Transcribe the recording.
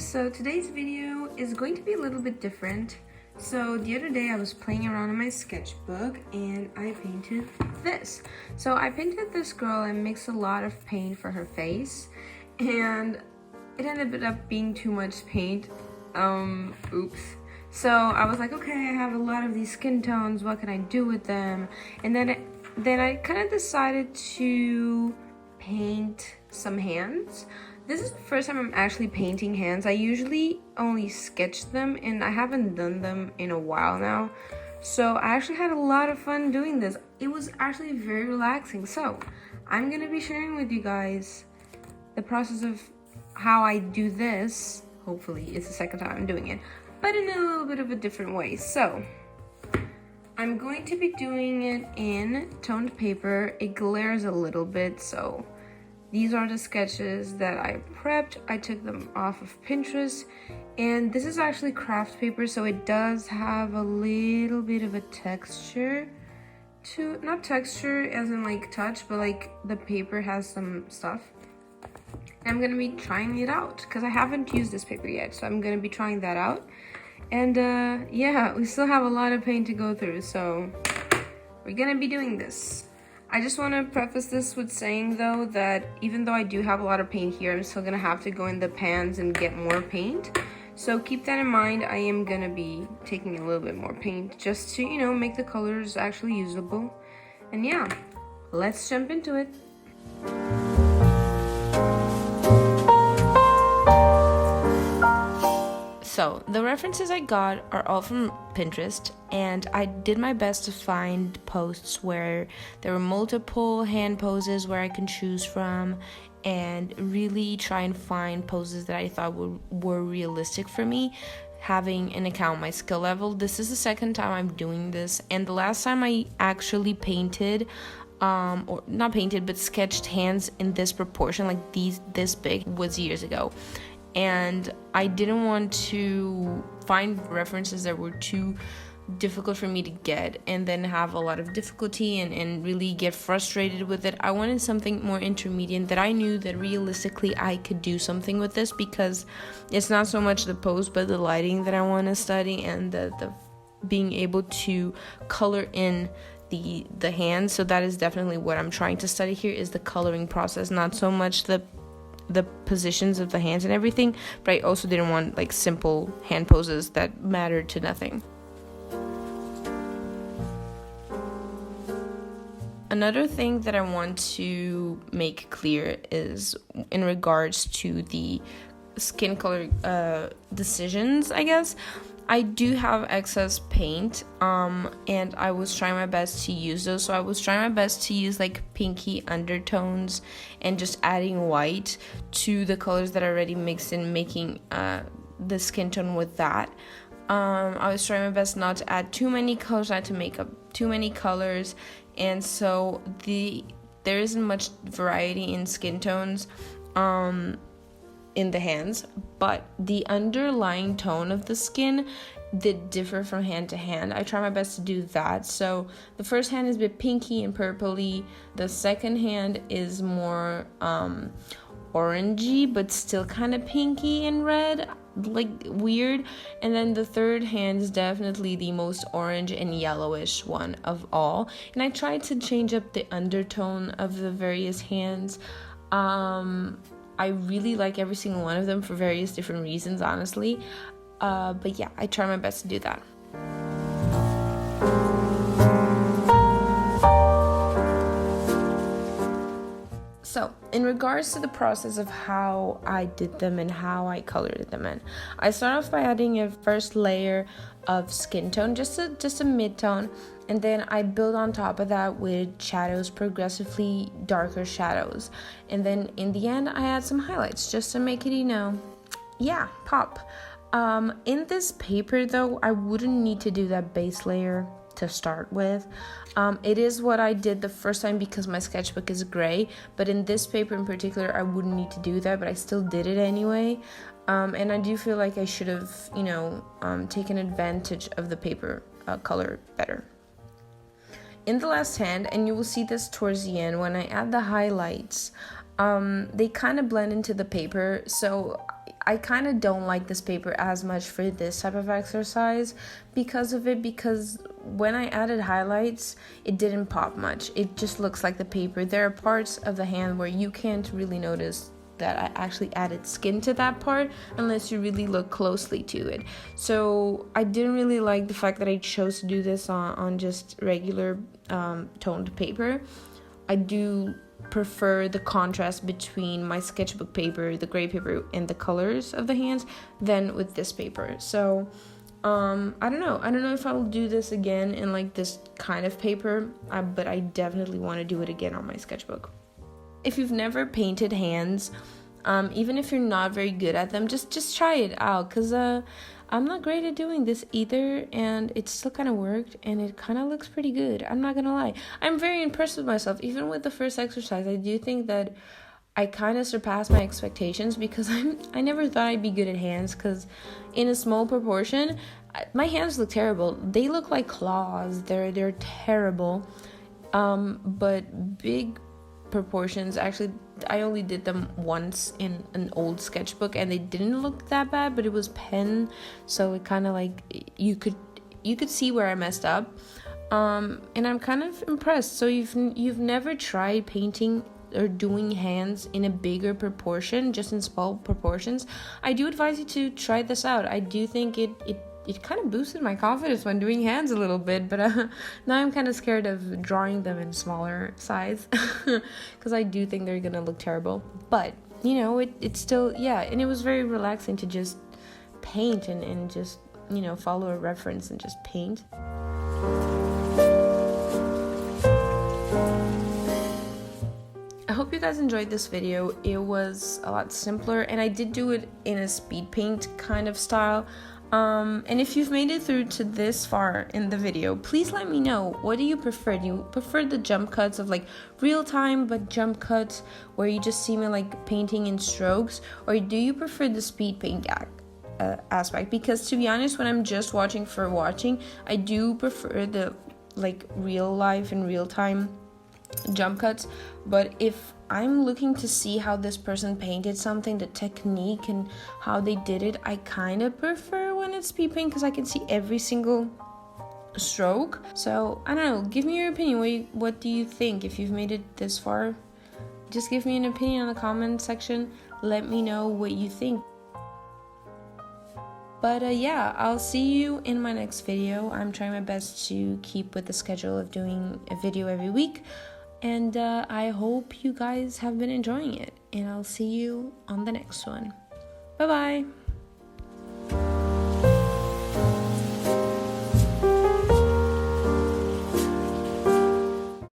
So today's video is going to be a little bit different. So the other day I was playing around in my sketchbook and I painted this. So I painted this girl and mixed a lot of paint for her face, and it ended up being too much paint. Oops. So I was like, okay, I have a lot of these skin tones, what can I do with them? And then I kind of decided to paint some hands. This is the first time I'm actually painting hands. I usually only sketch them and I haven't done them in a while now. So I actually had a lot of fun doing this. It was actually very relaxing. So I'm gonna be sharing with you guys the process of how I do this. Hopefully it's the second time I'm doing it, but in a little bit of a different way. So I'm going to be doing it in toned paper. It glares a little bit, so these are the sketches that I prepped. I took them off of Pinterest, and this is actually Kraft paper, so it does have a little bit of a texture to, not texture as in like touch, but like the paper has some stuff. I'm gonna be trying it out because I haven't used this paper yet, so I'm gonna be trying that out. And yeah, we still have a lot of paint to go through, so we're gonna be doing this. I just want to preface this with saying though that even though I do have a lot of paint here, I'm still gonna have to go in the pans and get more paint. So keep that in mind. I am gonna be taking a little bit more paint just to, you know, make the colors actually usable. And yeah, let's jump into it. So the references I got are all from Pinterest, and I did my best to find posts where there were multiple hand poses where I can choose from, and really try and find poses that I thought were realistic for me, having an account my skill level. This is the second time I'm doing this, and the last time I actually painted or not painted but sketched hands in this proportion, like this big, was years ago. And I didn't want to find references that were too difficult for me to get and then have a lot of difficulty and really get frustrated with it. I wanted something more intermediate that I knew that realistically I could do something with this, because it's not so much the pose but the lighting that I want to study, and the being able to color in the hands. So that is definitely what I'm trying to study here, is the coloring process, not so much the positions of the hands and everything, but I also didn't want like simple hand poses that mattered to nothing. Another thing that I want to make clear is in regards to the skin color decisions, I guess. I do have excess paint, and I was trying my best to use those. So I was trying my best to use like pinky undertones and just adding white to the colors that I already mixed in, making the skin tone with that. I was trying my best not to add too many colors, not to make up too many colors, and so there isn't much variety in skin tones in the hands, but the underlying tone of the skin did differ from hand to hand. I try my best to do that. So the first hand is a bit pinky and purpley. The second hand is more orangey, but still kind of pinky and red, like weird. And then the third hand is definitely the most orange and yellowish one of all. And I tried to change up the undertone of the various hands. I really like every single one of them for various different reasons, honestly. But yeah, I try my best to do that. So, in regards to the process of how I did them and how I colored them in, I start off by adding a first layer of skin tone, just a mid-tone, and then I build on top of that with shadows, progressively darker shadows. And then in the end, I add some highlights just to make it, you know, yeah, pop. In this paper though, I wouldn't need to do that base layer to start with. It is what I did the first time because my sketchbook is gray, but in this paper in particular, I wouldn't need to do that, but I still did it anyway. And I do feel like I should have, you know, taken advantage of the paper color better. In the last hand, and you will see this towards the end when I add the highlights, they kind of blend into the paper, so I kind of don't like this paper as much for this type of exercise because when I added highlights, it didn't pop much. It just looks like the paper. There are parts of the hand where you can't really notice that I actually added skin to that part unless you really look closely to it. So I didn't really like the fact that I chose to do this on just regular toned paper. I do prefer the contrast between my sketchbook paper, the gray paper, and the colors of the hands than with this paper. So I don't know if I'll do this again in like this kind of paper, but I definitely want to do it again on my sketchbook. If you've never painted hands, even if you're not very good at them, just try it out, because I'm not great at doing this either, and it still kind of worked, and it kind of looks pretty good. I'm not gonna lie. I'm very impressed with myself. Even with the first exercise, I do think that I kind of surpassed my expectations, because I never thought I'd be good at hands, because in a small proportion, my hands look terrible. They look like claws. They're terrible. But big proportions, actually, I only did them once in an old sketchbook, and they didn't look that bad, but it was pen, so it kind of like you could see where I messed up, and I'm kind of impressed. So you've never tried painting or doing hands in a bigger proportion, just in small proportions, I do advise you to try this out. I do think it kind of boosted my confidence when doing hands a little bit, but now I'm kind of scared of drawing them in smaller size because I do think they're gonna look terrible. But it's still, yeah, and it was very relaxing to just paint and just follow a reference and just paint. I hope you guys enjoyed this video. It was a lot simpler, and I did do it in a speed paint kind of style. And if you've made it through to this far in the video, please let me know. What do you prefer? Do you prefer the jump cuts of like real time but jump cuts where you just see me like painting in strokes, or do you prefer the speed paint aspect? Because to be honest, when I'm just watching for watching, I do prefer the like real life and real time jump cuts. But if I'm looking to see how this person painted something, the technique and how they did it, I kind of prefer when it's speed paint, because I can see every single stroke. So I don't know, give me your opinion. What do you think? If you've made it this far, just give me an opinion in the comment section. Let me know what you think. But yeah, I'll see you in my next video. I'm trying my best to keep with the schedule of doing a video every week. And I hope you guys have been enjoying it. And I'll see you on the next one. Bye-bye.